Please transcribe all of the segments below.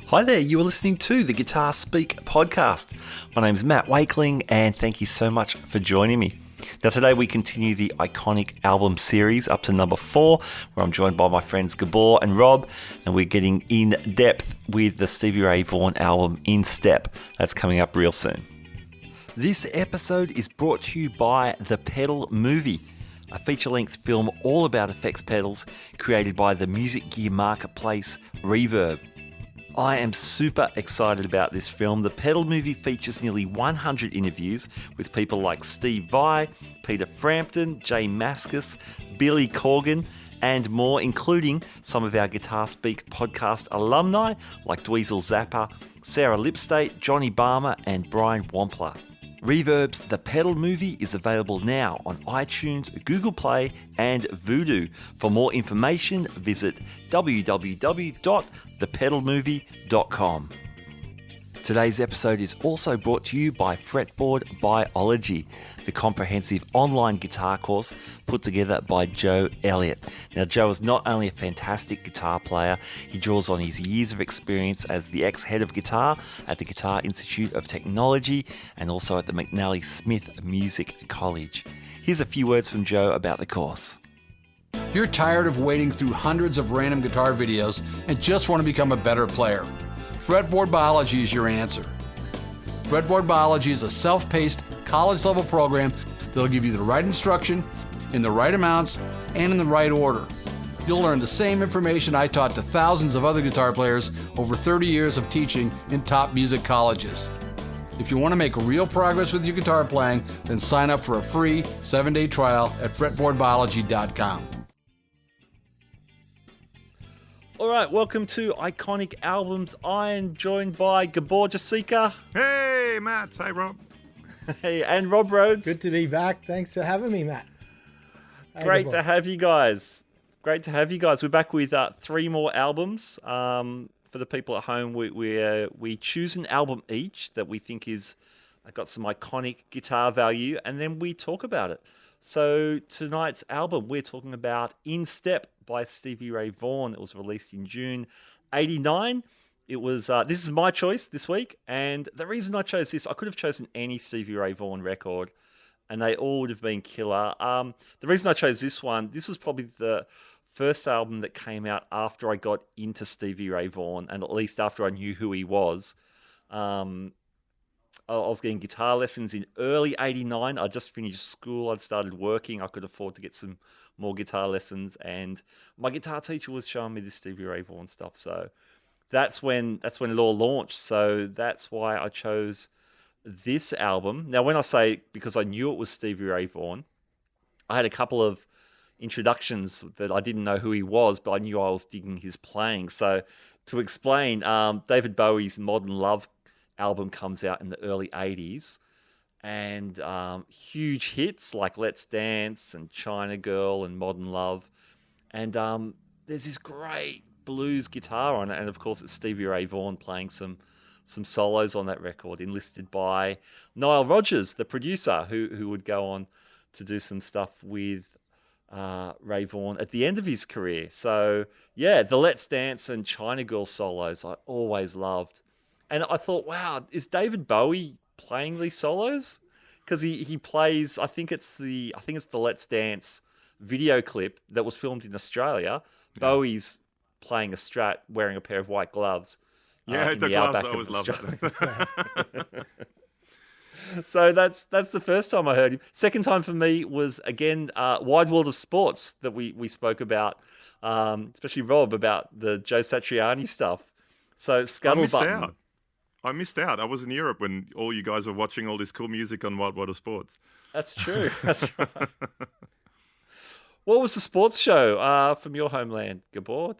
Hi there, you are listening to the Guitar Speak podcast. My name's Matt Wakeling and thank you so much for joining me. Now today we continue the iconic album series up to number 4, where I'm joined by my friends Gabor and Rob, and we're getting in depth with the Stevie Ray Vaughan album In Step. That's coming up real soon. This episode is brought to you by The Pedal Movie, a feature-length film all about effects pedals created by the music gear marketplace Reverb. I am super excited about this film. The Pedal Movie features nearly 100 interviews with people like Steve Vai, Peter Frampton, Jay Mascis, Billy Corgan, and more, including some of our Guitar Speak podcast alumni like Dweezil Zappa, Sarah Lipstate, Johnny Barmer, and Brian Wampler. Reverb's The Pedal Movie is available now on iTunes, Google Play, and Vudu. For more information, visit www.thepedalmovie.com. Today's episode is also brought to you by Fretboard Biology, the comprehensive online guitar course put together by Joe Elliott. Now, Joe is not only a fantastic guitar player, he draws on his years of experience as the ex-head of guitar at the Guitar Institute of Technology and also at the McNally Smith Music College. Here's a few words from Joe about the course. If you're tired of wading through hundreds of random guitar videos and just want to become a better player, Fretboard Biology is your answer. Fretboard Biology is a self-paced, college-level program that'll give you the right instruction, in the right amounts, and in the right order. You'll learn the same information I taught to thousands of other guitar players over 30 years of teaching in top music colleges. If you want to make real progress with your guitar playing, then sign up for a free 7-day trial at fretboardbiology.com. All right, welcome to Iconic Albums. I am joined by Gabor, Josika. Hey, Matt. Hey, Rob. Hey, and Rob Rhodes. Good to be back. Thanks for having me, Matt. Hey, Great to have you guys. Great to have you guys. We're back with 3 more albums. For the people at home, we choose an album each that we think is got some iconic guitar value, and then we talk about it. So tonight's album, we're talking about In Step by Stevie Ray Vaughan. It was released in June 89. It was this is my choice this week, and the reason I chose this, I could have chosen any Stevie Ray Vaughan record, and they all would have been killer. The reason I chose this one, this was probably the first album that came out after I got into Stevie Ray Vaughan, and at least after I knew who he was. I was getting guitar lessons in early 89. I just finished school. I'd started working. I could afford to get some more guitar lessons. And my guitar teacher was showing me this Stevie Ray Vaughan stuff. So that's when it all launched. So that's why I chose this album. Now, when I say because I knew it was Stevie Ray Vaughan, I had a couple of introductions that I didn't know who he was, but I knew I was digging his playing. So to explain, David Bowie's Modern Love album comes out in the early 80s, and huge hits like Let's Dance and China Girl and Modern Love, and there's this great blues guitar on it, and of course it's Stevie Ray Vaughan playing some solos on that record, enlisted by Nile Rodgers, the producer, who would go on to do some stuff with Ray Vaughan at the end of his career. So yeah, the Let's Dance and China Girl solos I always loved. And I thought, wow, is David Bowie playing these solos? Because he plays, I think it's the Let's Dance video clip that was filmed in Australia. Yeah. Bowie's playing a Strat, wearing a pair of white gloves. Yeah, the gloves, I always love that. So that's the first time I heard him. Second time for me was, again, Wide World of Sports that we spoke about, especially Rob, about the Joe Satriani stuff. So Scuttlebutt. I missed out. I was in Europe when all you guys were watching all this cool music on Wild World of Sports. That's true. That's right. What was the sports show from your homeland, Gabor?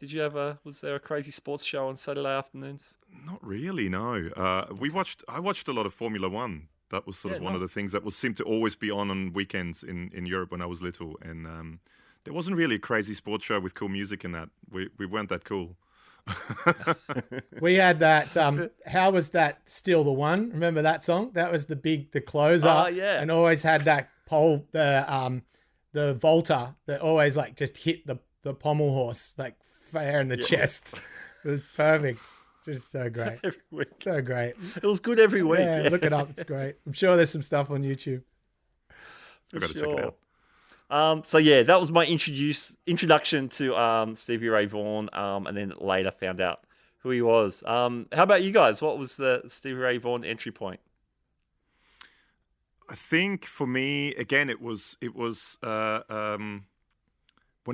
Was there a crazy sports show on Saturday afternoons? Not really, no. I watched a lot of Formula One. That was sort of one of the things that seemed to always be on weekends in Europe when I was little. And there wasn't really a crazy sports show with cool music in that. We weren't that cool. We had that. How was that Still the One? Remember that song? That was the closer. Oh yeah. And always had that pole, the Volta that always like just hit the pommel horse like fair in the chest. It was perfect. Just so great. Every week. So great. It was good every week. Yeah, look it up. It's great. I'm sure there's some stuff on YouTube. I've got to check it out. So yeah, that was my introduction to Stevie Ray Vaughan, and then later found out who he was. How about you guys? What was the Stevie Ray Vaughan entry point? I think for me, again, it was when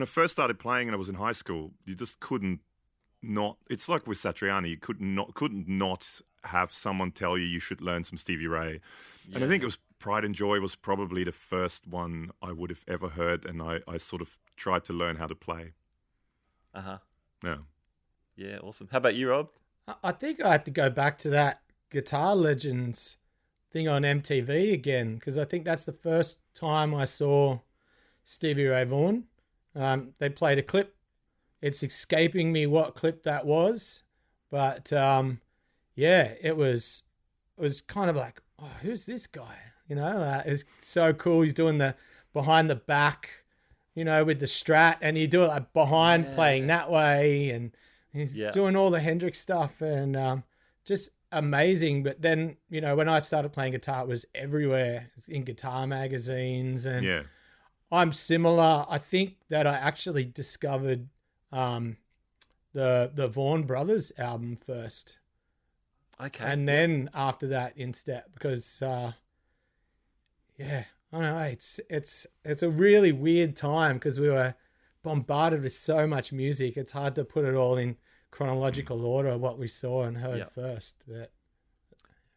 I first started playing and I was in high school, you just couldn't not. It's like with Satriani, you couldn't not have someone tell you should learn some Stevie Ray. Yeah. And I think it was Pride and Joy was probably the first one I would have ever heard, and I sort of tried to learn how to play. Yeah. Yeah, awesome. How about you, Rob? I think I had to go back to that Guitar Legends thing on MTV again, because I think that's the first time I saw Stevie Ray Vaughan. They played a clip. It's escaping me what clip that was, but yeah, it was kind of like, oh, who's this guy? You know, it's so cool. He's doing the behind the back, you know, with the Strat, and he do it like behind playing that way, and he's doing all the Hendrix stuff, and just amazing. But then, you know, when I started playing guitar, it was everywhere. It was in guitar magazines, and I'm similar. I think that I actually discovered the Vaughan Brothers album first. Okay. And then after that, In Step, because I don't know, it's a really weird time because we were bombarded with so much music. It's hard to put it all in chronological order of what we saw and heard first. But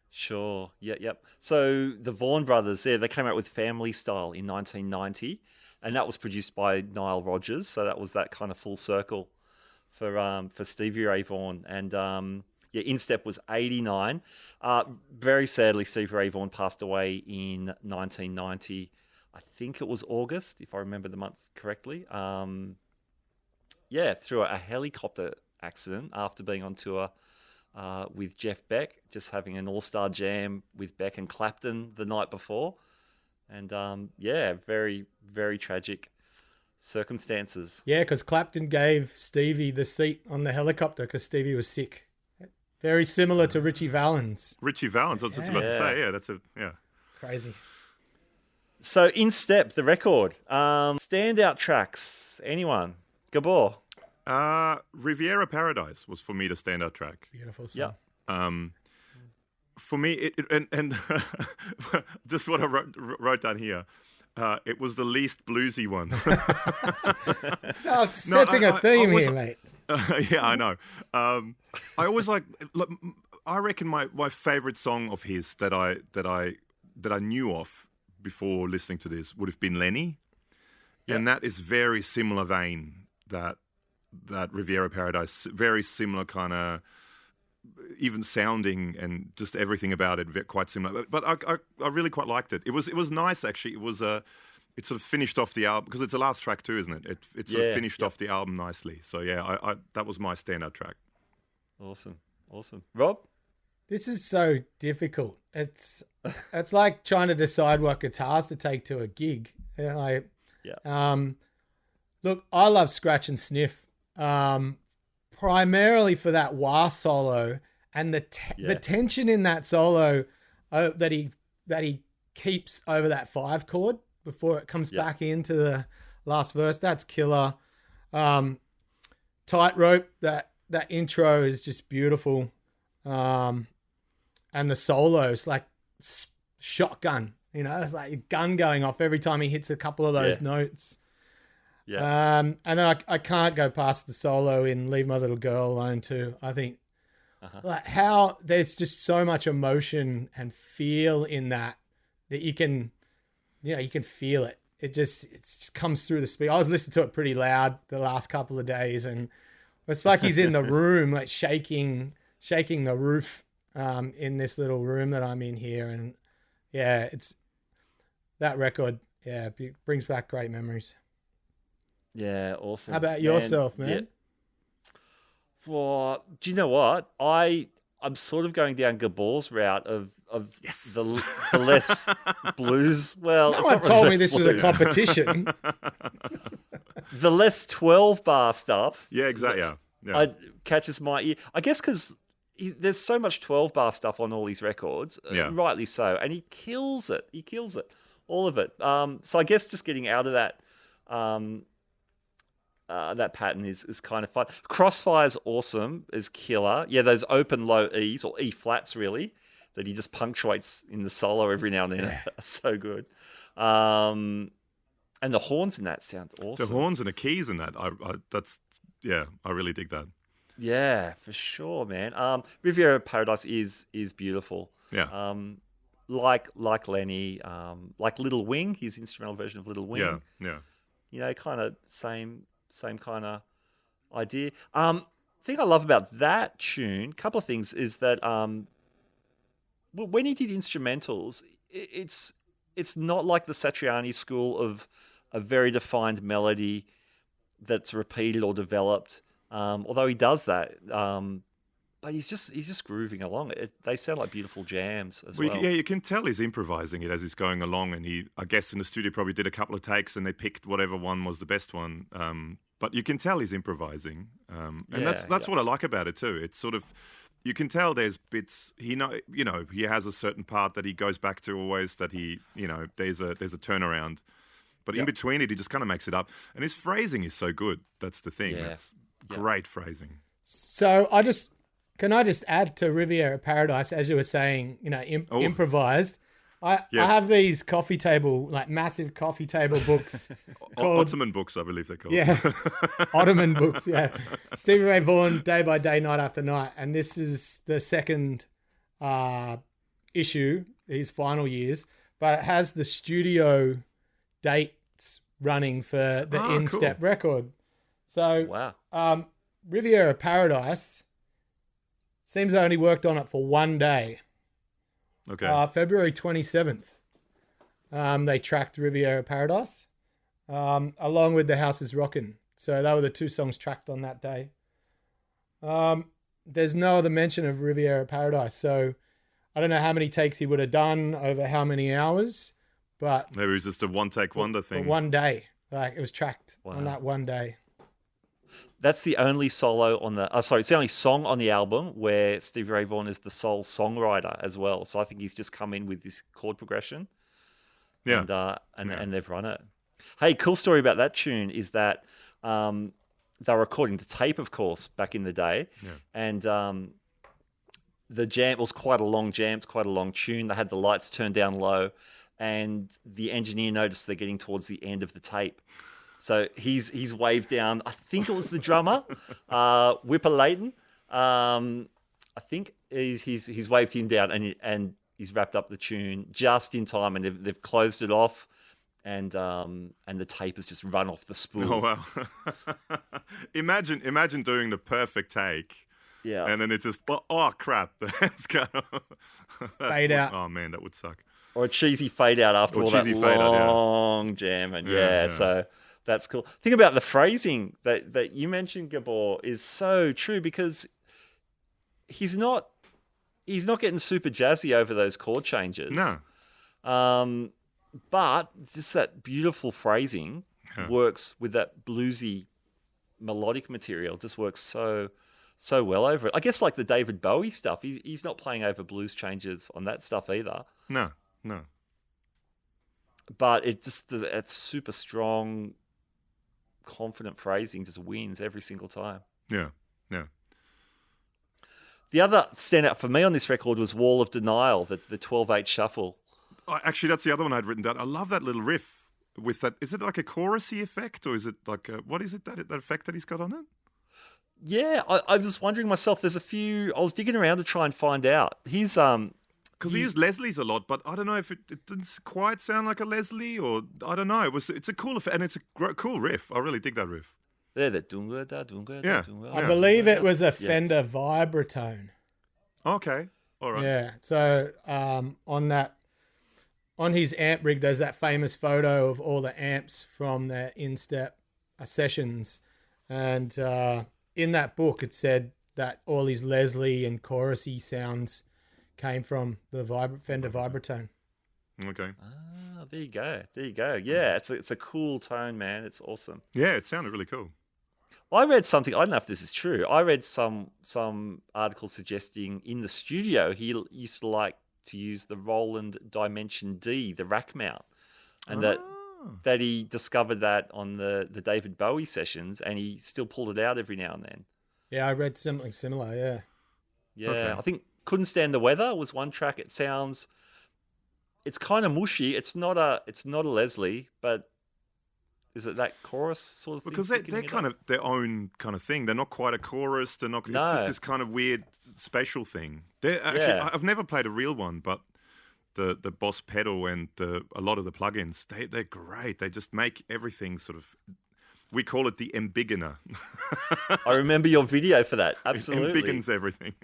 sure. Yep. So the Vaughan Brothers, they came out with Family Style in 1990, and that was produced by Nile Rodgers. So that was that kind of full circle for Stevie Ray Vaughan. And In Step was 89. Very sadly, Stevie Ray Vaughan passed away in 1990. I think it was August, if I remember the month correctly. Through a helicopter accident after being on tour with Jeff Beck, just having an all-star jam with Beck and Clapton the night before. And very, very tragic circumstances. Yeah, because Clapton gave Stevie the seat on the helicopter because Stevie was sick. Very similar to Richie Valens. Richie Valens, I was just about to say. Yeah, that's crazy. So In Step, the record. Standout tracks. Anyone? Gabor? Riviera Paradise was for me the standout track. Beautiful song. Yeah. For me, and just what I wrote down here, it was the least bluesy one. Start setting a theme here, mate. Yeah, I know. I always I reckon my favorite song of his that I knew of before listening to this would have been Lenny, and that is very similar vein that Riviera Paradise, very similar kind of even sounding and just everything about it quite similar. But I really quite liked it. It was nice actually. It was it sort of finished off the album because it's the last track too, isn't it? It sort of finished off the album nicely. So I that was my standout track. Awesome. Rob? This is so difficult. It's like trying to decide what guitars to take to a gig. Look, I love Scratch and Sniff, primarily for that wah solo and the tension in that solo that he keeps over that 5 chord before it comes back into the last verse. That's killer. Tightrope, that intro is just beautiful. And the solos, like shotgun, you know, it's like a gun going off every time he hits a couple of those notes. Yeah. And then I can't go past the solo in Leave My Little Girl Alone too. I think like how there's just so much emotion and feel in that you can feel it. It just comes through the speaker. I was listening to it pretty loud the last couple of days, and it's like he's in the room, like shaking the roof in this little room that I'm in here. And it's that record. Yeah, brings back great memories. Yeah, awesome. How about yourself, man? Yeah. Well, do you know what? I'm sort of going down Gabor's route of the less blues. Well, no one told me this was a competition. The less 12-bar stuff. Yeah, exactly. Yeah. Catches my ear. I guess because there's so much 12-bar stuff on all these records, rightly so, and he kills it. He kills it, all of it. So I guess just getting out of that that pattern is kind of fun. Crossfire's awesome, is killer. Yeah, those open low E's, or E flats really, that he just punctuates in the solo every now and then. Yeah. Are so good. And the horns in that sound awesome. The horns and the keys in that, I really dig that. Yeah, for sure, man. Riviera Paradise is beautiful. Yeah. Like Lenny, like Little Wing, his instrumental version of Little Wing. Yeah. Kind of same kind of idea. Thing I love about that tune, couple of things, is that when he did instrumentals, it's not like the Satriani school of a very defined melody that's repeated or developed. Although he does that, but he's just grooving along. They sound like beautiful jams as well. Yeah, you can tell he's improvising it as he's going along, and I guess in the studio probably did a couple of takes and they picked whatever one was the best one. But you can tell he's improvising, and that's what I like about it too. It's sort of, you can tell there's bits he has a certain part that he goes back to always, that there's a turnaround, but in between it he just kind of makes it up, and his phrasing is so good. That's the thing. That's great phrasing. So can I just add to Riviera Paradise, as you were saying, improvised. I have these massive coffee table books. Ottoman books, I believe they're called. Yeah, Ottoman books, yeah. Stevie Ray Vaughan, Day by Day, Night After Night. And this is the second issue, his final years. But it has the studio dates running for the in-step record. So Riviera Paradise seems they only worked on it for one day. Okay. February 27th, they tracked Riviera Paradise, along with The House is Rockin'. So they were the two songs tracked on that day. There's no other mention of Riviera Paradise, so I don't know how many takes he would have done over how many hours, but maybe it was just a one-take wonder thing. For one day, it was tracked on that one day. That's the only solo on the... it's the only song on the album where Stevie Ray Vaughan is the sole songwriter as well. So I think he's just come in with this chord progression. Yeah. And they've run it. Hey, cool story about that tune is that they were recording the tape, of course, back in the day. Yeah. And the jam was quite a long jam. It's quite a long tune. They had the lights turned down low. And the engineer noticed they're getting towards the end of the tape. So he's waved down, I think it was the drummer, Whipper Layton. I think he's waved him down and he's wrapped up the tune just in time, and they've closed it off, and the tape has just run off the spool. Oh wow! Imagine doing the perfect take. Yeah. And then it's just crap, that's kind of fade out. Oh man, that would suck. Or a cheesy fade out after all that long jam, and so. That's cool. Think about the phrasing that you mentioned, Gabor, is so true, because he's not getting super jazzy over those chord changes. No. But just that beautiful phrasing works with that bluesy melodic material. Just works so well over it. I guess like the David Bowie stuff, he's not playing over blues changes on that stuff either. No. But it's super strong, confident phrasing just wins every single time. Yeah. The other standout for me on this record was Wall of Denial, the 12/8 shuffle. Actually, that's the other one I'd written down. I love that little riff with that. Is it like a chorusy effect, or is it like what is it, that effect that he's got on it? Yeah, I was wondering myself. I was digging around to try and find out. He's because he used Leslie's a lot, but I don't know if it didn't quite sound like a Leslie, or I don't know. It's a cool effect, and it's a cool riff. I really dig that riff. Yeah, the dunga da dunga. Yeah. I believe it was a Fender vibratone. Okay, all right. Yeah, so on his amp rig, there's that famous photo of all the amps from their in-step sessions, and in that book it said that all his Leslie and chorusy sounds came from the Fender vibratone. Okay. There you go. Yeah, it's a cool tone, man. It's awesome. Yeah, it sounded really cool. I read something. I don't know if this is true. I read some article suggesting in the studio he used to like to use the Roland Dimension D, the rack mount, and that he discovered that on the David Bowie sessions, and he still pulled it out every now and then. Yeah, I read something similar. Yeah. Yeah, Okay. I think "Couldn't Stand the Weather" was one track. It's kind of mushy. It's not a Leslie, but is it that chorus sort of thing? Because they're kind of their own kind of thing. They're not quite a chorus. They're not. No. It's just this kind of weird spatial thing. They're actually, I've never played a real one, but the Boss pedal and a lot of the plugins, they're great. They just make everything sort of. We call it the embiggener. I remember your video for that. Absolutely, It embiggens everything.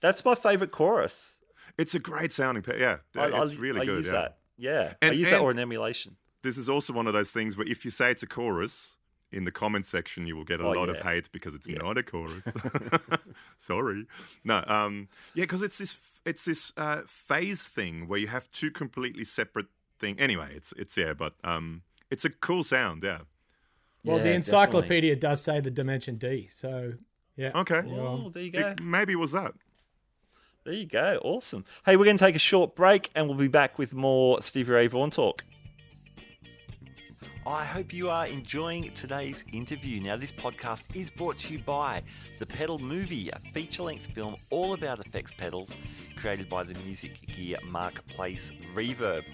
That's my favorite chorus. It's a great sounding. It's really good. I use yeah. that. Yeah, And- I use that and- or an emulation. This is also one of those things where if you say it's a chorus, in the comment section you will get a lot of hate because it's not a chorus. Sorry. No, because it's this phase thing where you have two completely separate things. Anyway, it's a cool sound, yeah. Well, the encyclopedia does say the Dimension D, so yeah. Okay. Oh, there you go. Maybe it was that. There you go. Awesome. Hey, we're going to take a short break and we'll be back with more Stevie Ray Vaughan talk. I hope you are enjoying today's interview. Now, this podcast is brought to you by The Pedal Movie, a feature-length film all about effects pedals created by the music gear marketplace Reverb.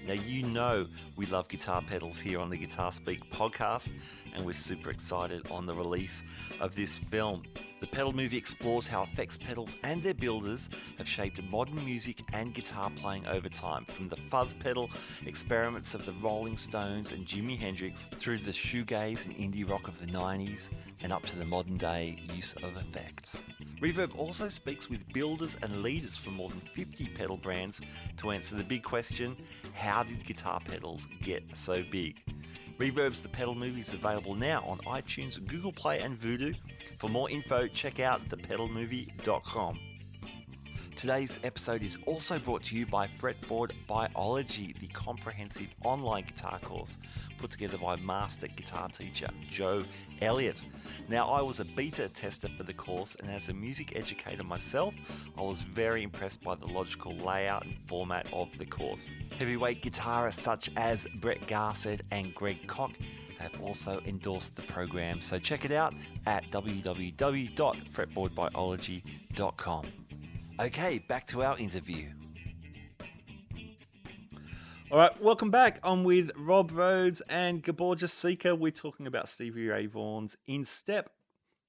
Now, you know we love guitar pedals here on the Guitar Speak podcast, and we're super excited on the release of this film. The Pedal Movie explores how effects pedals and their builders have shaped modern music and guitar playing over time, from the fuzz pedal experiments of the Rolling Stones and Jimi Hendrix through the shoegaze and indie rock of the 90s and up to the modern day use of effects. Reverb also speaks with builders and leaders from more than 50 pedal brands to answer the big question, how did guitar pedals get so big? Reverb's The Pedal Movie is available now on iTunes, Google Play and Voodoo. For more info, check out thepedalmovie.com. Today's episode is also brought to you by Fretboard Biology, the comprehensive online guitar course put together by master guitar teacher Joe Elliott. Now, I was a beta tester for the course, and as a music educator myself, I was very impressed by the logical layout and format of the course. Heavyweight guitarists such as Brett Garsed and Greg Koch have also endorsed the program, so check it out at www.fretboardbiology.com. Okay, back to our interview. All right, welcome back. I'm with Rob Rhodes and Gabor Josika. We're talking about Stevie Ray Vaughan's In Step,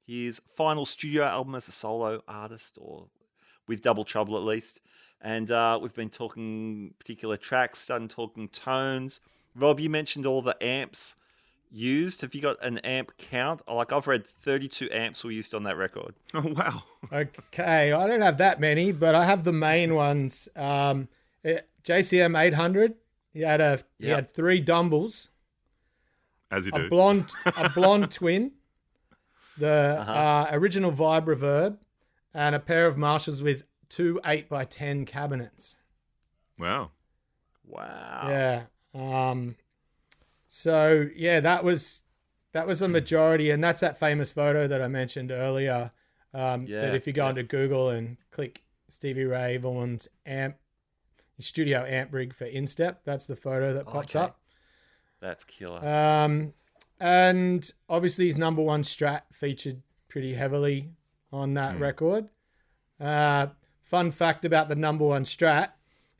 his final studio album as a solo artist, or with Double Trouble at least. And we've been talking particular tracks, starting talking tones. Rob, you mentioned all the amps used. Have you got an amp count? Like, I've read 32 amps were used on that record. Oh, wow. Okay, I don't have that many, but I have the main ones. JCM 800. He had three Dumbles. As you do. A blonde twin, the original Vibe Reverb, and a pair of Marshalls with two 8x10 cabinets. Wow. Yeah. So yeah, that was the majority, and that's that famous photo that I mentioned earlier. That if you go into Google and click Stevie Ray Vaughan's studio amp rig for Instep, that's the photo that pops up. That's killer. And obviously his number one Strat featured pretty heavily on that record. Fun fact about the number one Strat,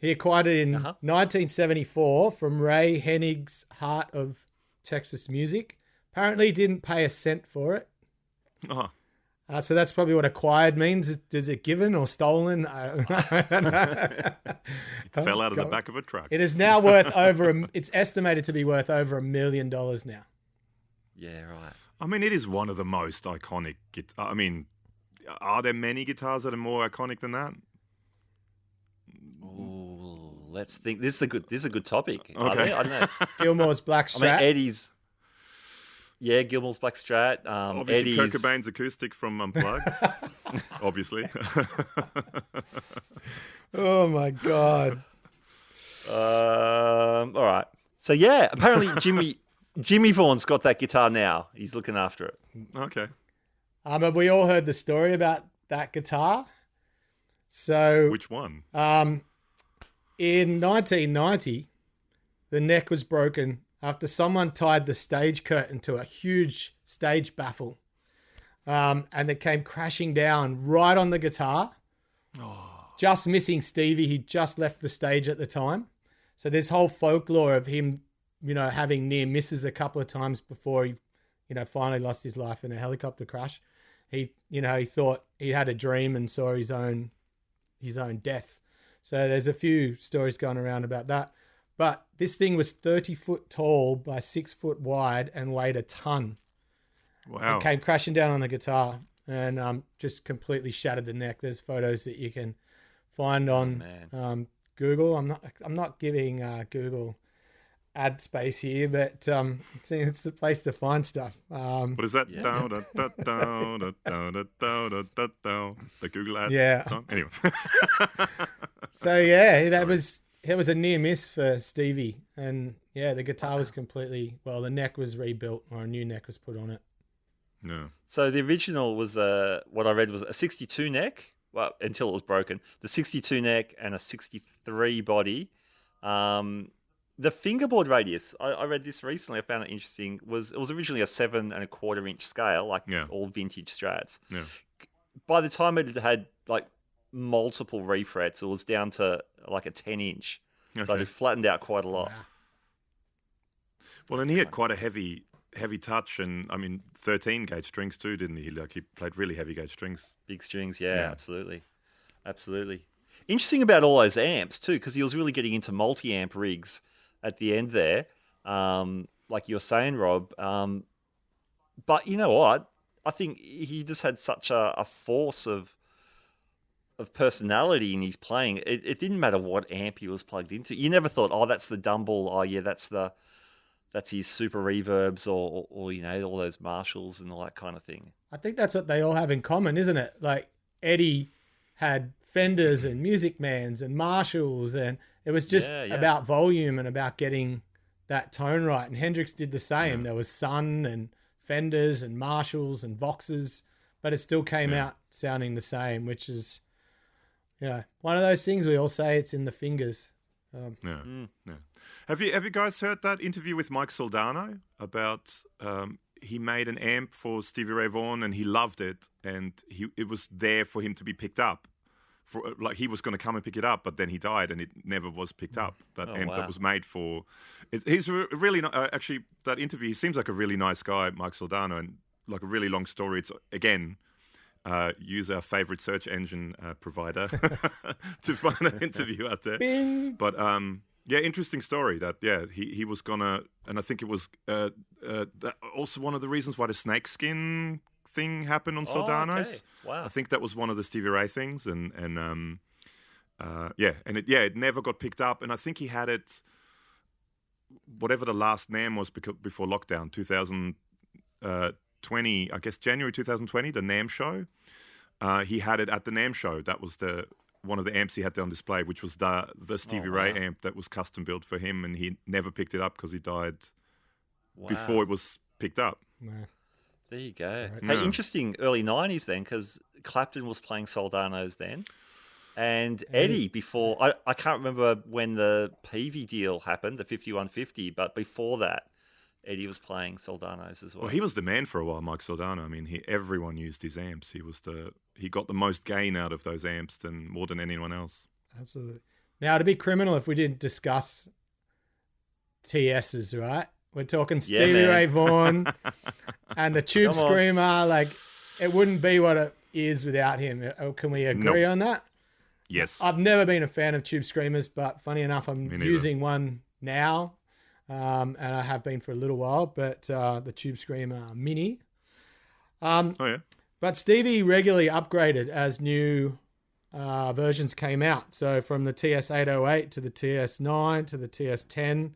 he acquired it in 1974 from Ray Hennig's Heart of Texas Music. Apparently didn't pay a cent for it. Uh-huh. So that's probably what acquired means. Is it given or stolen? I don't know. Fell out of the back of a truck. It is now worth it's estimated to be worth over $1 million now. Yeah, right. I mean, it is one of the most iconic I mean, are there many guitars that are more iconic than that? Ooh, let's think. This is a good topic. Okay. Are there? I don't know. Gilmore's Black Strat. I mean, Eddie's. Yeah, Gilmore's Black Strat. Obviously, Eddie's. Kurt Cobain's acoustic from Unplugged. Obviously. Oh my God. All right. So yeah, apparently Jimmy Vaughan's got that guitar now. He's looking after it. Okay. Have we all heard the story about that guitar? So Which one? In 1990, the neck was broken after someone tied the stage curtain to a huge stage baffle. And it came crashing down right on the guitar. Just missing Stevie. He just left the stage at the time. So there's whole folklore of him, having near misses a couple of times before he, finally lost his life in a helicopter crash. He thought he had a dream and saw his own death. So there's a few stories going around about that. But this thing was 30 foot tall by 6 foot wide and weighed a ton. Wow. It came crashing down on the guitar and just completely shattered the neck. There's photos that you can find on Google. I'm not giving Google ad space here, but it's the place to find stuff. What is that? The Google ad song? Anyway. So yeah, it was a near miss for Stevie. And yeah, the guitar was the neck was rebuilt or a new neck was put on it. No. So the original was what I read was a 62 neck. Well, until it was broken. The 62 neck and a 63 body. The fingerboard radius, I read this recently, I found it interesting, it was originally a 7 1/4 inch scale, like all vintage Strats. Yeah. By the time it had like multiple refrets, it was down to like a 10 inch. Okay. So it flattened out quite a lot. Wow. Well, and he had quite a heavy touch, and 13 gauge strings too, didn't he? Like he played really heavy gauge strings. Big strings, yeah. Absolutely. Interesting about all those amps too, because he was really getting into multi-amp rigs at the end there, like you were saying, Rob. But you know what? I think he just had such a force of personality in his playing. It didn't matter what amp he was plugged into. You never thought, oh, that's the Dumble. Oh, yeah, that's his Super Reverbs or all those Marshalls and all that kind of thing. I think that's what they all have in common, isn't it? Like Eddie had Fenders and Music Mans and Marshalls, and it was just about volume and about getting that tone right. And Hendrix did the same. There was Sun and Fenders and Marshalls and Voxes, but it still came out sounding the same, which is, one of those things we all say it's in the fingers. Have you guys heard that interview with Mike Soldano about he made an amp for Stevie Ray Vaughan and he loved it, and it was there for him to be picked up. He was going to come and pick it up, but then he died and it never was picked up. That amp that was made for. He's really actually, that interview. He seems like a really nice guy, Mike Soldano, and like a really long story. It's again. Use our favorite search engine provider to find an interview out there. Bing. But interesting story that he was gonna, and I think it was also one of the reasons why the snakeskin thing happened on Soldano's. Okay. Wow. I think that was one of the Stevie Ray things, and it never got picked up, and I think he had it, whatever the last NAMM was before lockdown, 2020, I guess January 2020, the NAMM show. He had it at the NAMM show. That was one of the amps he had on display, which was the Stevie Ray amp that was custom built for him, and he never picked it up because he died before it was picked up. Wow. There you go. Right. Hey, interesting early 90s then, because Clapton was playing Soldano's then. And Eddie before, I can't remember when the Peavy deal happened, the 5150, but before that, Eddie was playing Soldano's as well. Well, he was the man for a while, Mike Soldano. I mean, everyone used his amps. He got the most gain out of those amps more than anyone else. Absolutely. Now, it'd be criminal if we didn't discuss TS's, right? We're talking Stevie Ray Vaughan and the Tube Screamer. Like, it wouldn't be what it is without him. Can we agree on that? Yes. I've never been a fan of Tube Screamers, but funny enough, I'm using one now. And I have been for a little while, but the Tube Screamer Mini. But Stevie regularly upgraded as new versions came out. So from the TS-808 to the TS-9 to the TS-10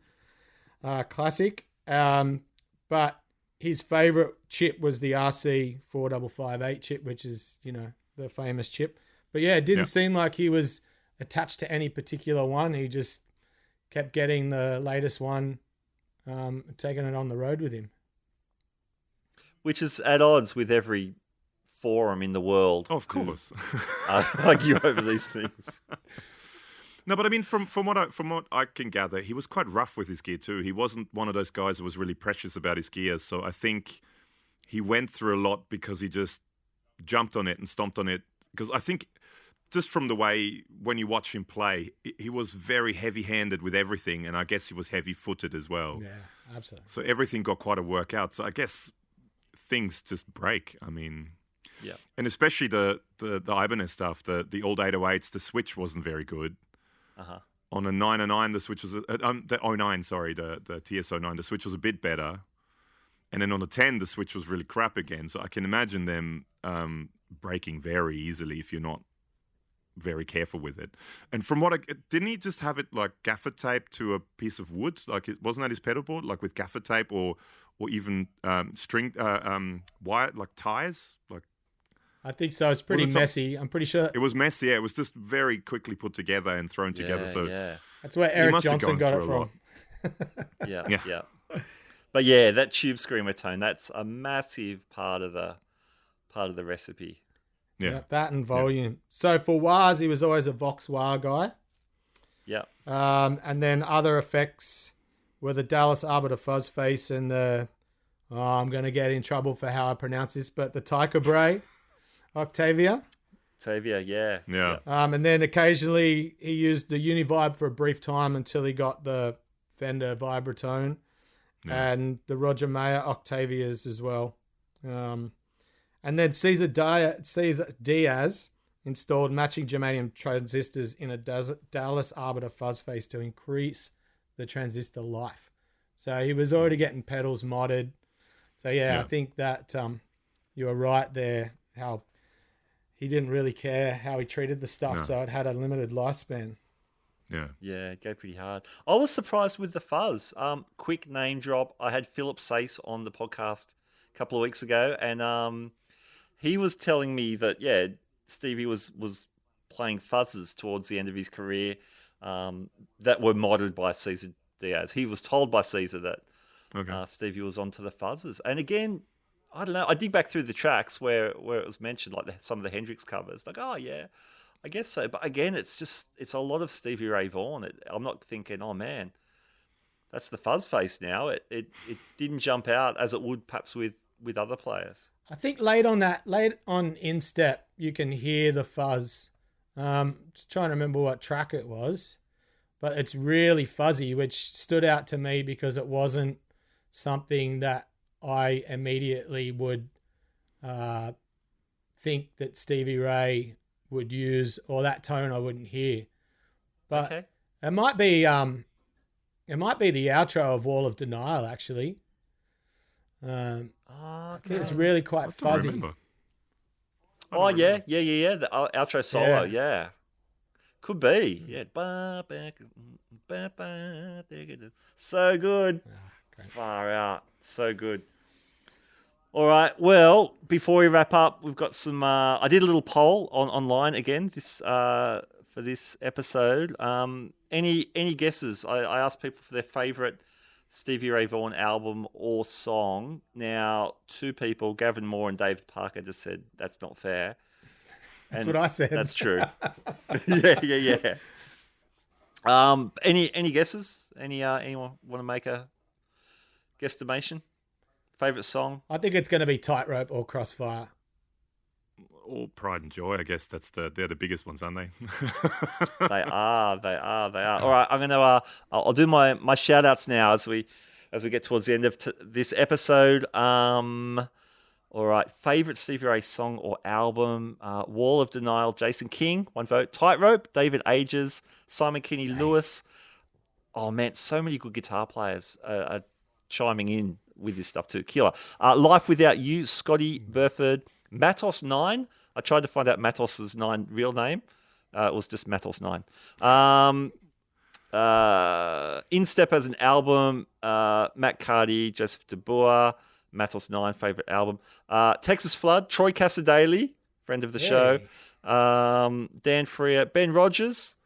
Classic. But his favorite chip was the RC4558 chip, which is, the famous chip. But yeah, it didn't seem like he was attached to any particular one. He just kept getting the latest one taken it on the road with him. Which is at odds with every forum in the world. Oh, of course. Argue over these things. No, but I mean, from what I can gather, he was quite rough with his gear too. He wasn't one of those guys who was really precious about his gear. So I think he went through a lot because he just jumped on it and stomped on it. Because I think just from the way when you watch him play, he was very heavy-handed with everything, and I guess he was heavy-footed as well. Yeah, absolutely. So everything got quite a workout. So I guess things just break. I mean, yeah, and especially the Ibanez stuff, the old 808s, the switch wasn't very good. On a 909, the switch was the 09, sorry, the TS09, the switch was a bit better, and then on the 10, the switch was really crap again. So I can imagine them breaking very easily if you're not very careful with it. And from what didn't he just have it like gaffer tape to a piece of wood? Like wasn't that his pedal board, like with gaffer tape or even string wire, like ties, like. I think so. It's pretty messy. I'm pretty sure it was messy. Yeah, it was just very quickly put together and thrown together. So that's where Eric Johnson got it from. Yeah. But yeah, that tube screamer tone, that's a massive part of the recipe. Yeah, that and volume. Yeah. So for wahs, he was always a Vox wah guy. Yeah. And then other effects were the Dallas Arbiter Fuzz face and the I'm going to get in trouble for how I pronounce this, but the Tycho Bray. Octavia, yeah. And then occasionally he used the Univibe for a brief time until he got the Fender Vibratone and the Roger Mayer Octavias as well. And then Cesar Diaz installed matching germanium transistors in a Dallas Arbiter fuzz face to increase the transistor life. So he was already getting pedals modded. So I think that you were right there, how he didn't really care how he treated the stuff, so it had a limited lifespan. Yeah, go pretty hard. I was surprised with the fuzz. Quick name drop. I had Philip Sace on the podcast a couple of weeks ago, and he was telling me that Stevie was playing fuzzes towards the end of his career that were modded by Cesar Diaz. He was told by Cesar that Stevie was onto the fuzzes, and again. I don't know. I dig back through the tracks where it was mentioned, like some of the Hendrix covers. Like, oh yeah, I guess so. But again, it's a lot of Stevie Ray Vaughan. I'm not thinking, oh man, that's the fuzz face now. It didn't jump out as it would perhaps with other players. I think late on Instep, you can hear the fuzz. Just trying to remember what track it was, but it's really fuzzy, which stood out to me because it wasn't something that I immediately would think that Stevie Ray would use, or that tone I wouldn't hear. But it might be the outro of Wall of Denial, actually. I think it's really quite fuzzy. Oh yeah. The outro solo, yeah. Could be, yeah. So good. Far out. So good. All right. Well, before we wrap up, we've got some. I did a little poll online again for this episode. Any guesses? I asked people for their favourite Stevie Ray Vaughan album or song. Now, two people, Gavin Moore and David Parker, just said that's not fair. That's what I said. That's true. Yeah. Any guesses? Anyone want to make a guesstimation? Favorite song? I think it's going to be Tightrope or Crossfire. Or Pride and Joy. I guess they're the biggest ones, aren't they? They are. All right, I'm gonna. I'll do my shout outs now as we get towards the end of this episode. All right, favorite Stevie Ray song or album? Wall of Denial, Jason King, 1 vote. Tightrope, David Ages, Simon Kinney Lewis. Oh man, so many good guitar players are chiming in with this stuff too. Killer. Life Without You, Scotty Burford. Matos 9. I tried to find out Matos's 9 real name. It was just Matos 9. Instep as an album. Matt Carty, Joseph DeBoer. Matos 9, favorite album. Texas Flood, Troy Casadale, friend of the show. Dan Freer, Ben Rogers.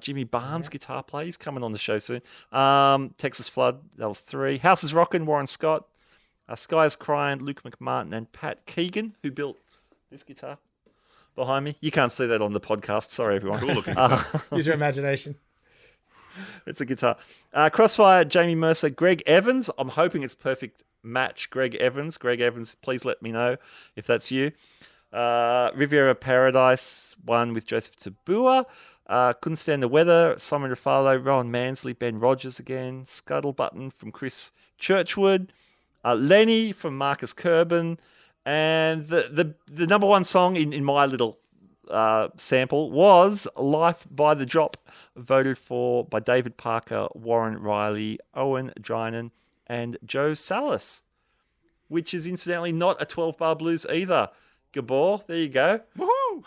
Jimmy Barnes, guitar player. He's coming on the show soon. Texas Flood, that was 3. House is Rockin', Warren Scott. Sky is Crying, Luke McMartin, and Pat Keegan, who built this guitar behind me. You can't see that on the podcast. Sorry, everyone. Cool looking. Use your imagination. It's a guitar. Crossfire, Jamie Mercer, Greg Evans. I'm hoping it's perfect match. Greg Evans, please let me know if that's you. Riviera Paradise, one with Joseph Tabua. Couldn't Stand the Weather, Simon Rafalo, Rowan Mansley, Ben Rogers again, Scuttle Button from Chris Churchwood, Lenny from Marcus Kerben, and the number one song in my little sample was Life by the Drop, voted for by David Parker, Warren Riley, Owen Drinan, and Joe Salas, which is incidentally not a 12-bar blues either. Gabor, there you go. Woohoo!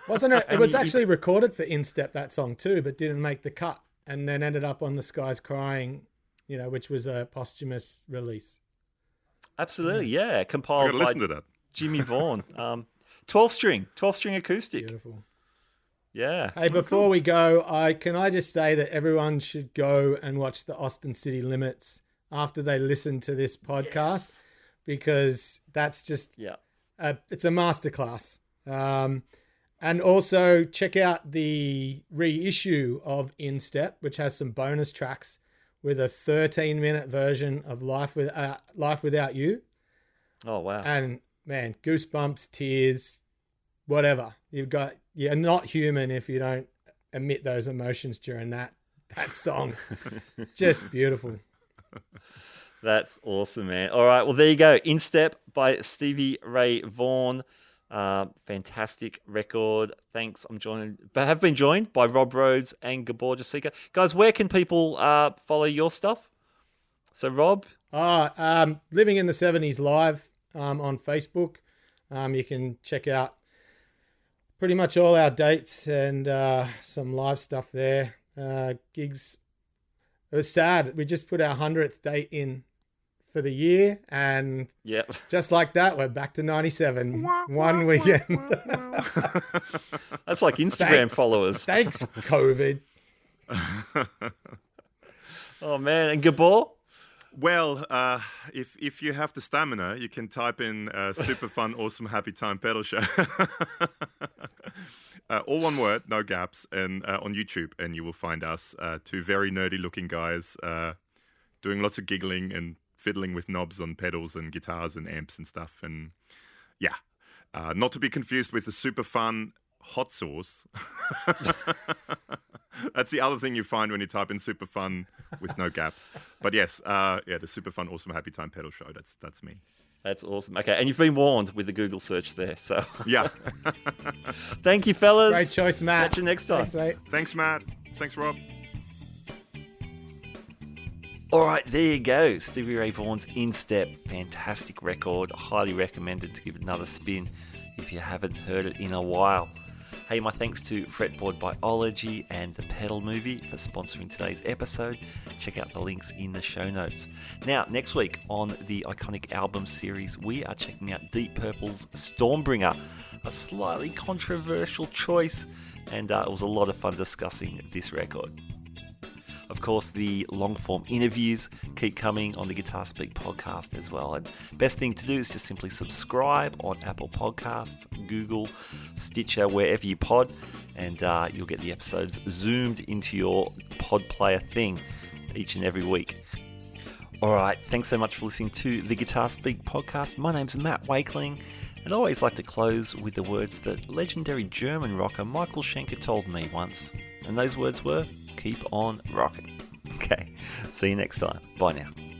Wasn't it? It was actually recorded for Instep, that song too, but didn't make the cut, and then ended up on The Sky's Crying, which was a posthumous release. Absolutely, yeah. Compiled by listen to that. Jimmy Vaughan. 12-string acoustic. Beautiful. Yeah. Hey, before we go, can I just say that everyone should go and watch the Austin City Limits after they listen to this podcast, because that's just it's a masterclass. And also check out the reissue of Instep, which has some bonus tracks with a 13-minute version of Life Without You. Oh, wow. And man, goosebumps, tears, whatever. You're not human if you don't emit those emotions during that song. It's just beautiful. That's awesome, man. All right, well, there you go. Instep by Stevie Ray Vaughan. Fantastic record. Thanks. Have been joined by Rob Rhodes and Gabor Josika. Guys, where can people follow your stuff? So, Rob? Living in the 70s Live on Facebook. You can check out pretty much all our dates and some live stuff there. Gigs. It was sad. We just put our 100th date in for the year, and just like that, we're back to 97 one weekend. That's like Instagram followers. Thanks, COVID. Oh man, and Gabor? Well, if you have the stamina, you can type in Super Fun Awesome Happy Time Pedal Show. All one word, no gaps, and on YouTube, and you will find us, two very nerdy-looking guys doing lots of giggling and fiddling with knobs on pedals and guitars and amps and stuff. And not to be confused with the Super Fun Hot Sauce. That's the other thing you find when you type in Super Fun with no gaps. But yes, the Super Fun Awesome Happy Time Pedal Show. That's me. That's awesome. Okay, and you've been warned with the Google search there. So yeah. Thank you, fellas. Great choice, Matt. Catch you next time. Thanks, mate. Thanks, Matt. Thanks, Rob. All right, there you go. Stevie Ray Vaughan's Instep. Fantastic record. Highly recommended to give it another spin if you haven't heard it in a while. Hey, my thanks to Fretboard Biology and The Pedal Movie for sponsoring today's episode. Check out the links in the show notes. Now, next week on the Iconic Album series, we are checking out Deep Purple's Stormbringer, a slightly controversial choice, and it was a lot of fun discussing this record. Of course, the long-form interviews keep coming on the Guitar Speak podcast as well. And best thing to do is just simply subscribe on Apple Podcasts, Google, Stitcher, wherever you pod, and you'll get the episodes zoomed into your pod player thing each and every week. All right, thanks so much for listening to the Guitar Speak podcast. My name's Matt Wakeling, and I always like to close with the words that legendary German rocker Michael Schenker told me once. And those words were, keep on rocking. Okay, see you next time. Bye now.